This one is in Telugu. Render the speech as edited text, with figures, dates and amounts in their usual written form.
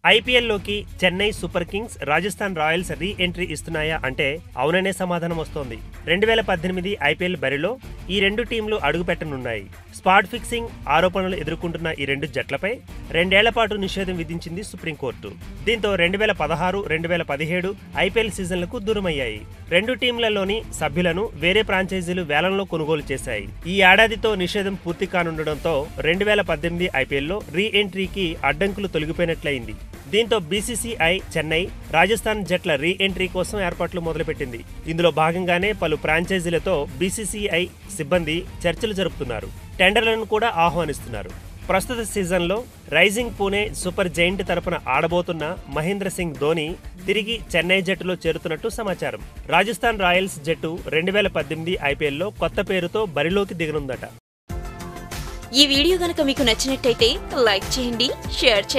ఐపీఎల్లోకి Chennai Super Kings, Rajasthan Royals re entry ఇస్తున్నాయా అంటే అవుననే సమాధానం వస్తోంది. 2018 ఐపీఎల్ బరిలో ఈ రెండు టీంలు అడుగుపెట్టనున్నాయి. స్పాట్ ఫిక్సింగ్ ఆరోపణలు ఎదుర్కొంటున్న ఈ రెండు జట్లపై 2 ఏళ్ల పాటు నిషేధం విధించింది సుప్రీంకోర్టు. దీంతో 2016, 2017 ఐపీఎల్ సీజన్లకు దూరమయ్యాయి. రెండు టీంలలోని సభ్యులను వేరే ఫ్రాంచైజీలు వేలంలో కొనుగోలు చేశాయి. ఈ ఏడాదితో నిషేధం పూర్తి కానుండటంతో 2018 ఐపీఎల్లో రీ ఎంట్రీకి అడ్డంకులు తొలగిపోయినట్లయింది. దీంతో బీసీసీఐ చెన్నై, రాజస్థాన్ జట్ల రీ ఎంట్రీ కోసం ఏర్పాట్లు మొదలుపెట్టింది. ఇందులో భాగంగానే పలు ఫ్రాంచైజీలతో బీసీసీఐ సిబ్బంది చర్చలు జరుపుతున్నారు. టెండర్లను కూడా ఆహ్వానిస్తున్నారు. ప్రస్తుత సీజన్లో రైజింగ్ పూణే సూపర్ జైంట్ తరపున ఆడబోతున్న మహేంద్ర సింగ్ ధోని తిరిగి చెన్నై జట్టులో చేరుతున్నట్టు సమాచారం. రాజస్థాన్ రాయల్స్ జట్టు 2018 ఐపీఎల్లో కొత్త పేరుతో బరిలోకి దిగనుందట. ఈ వీడియో గనుక మీకు నచ్చినట్టయితే లైక్ చేయండి, షేర్ చేయండి.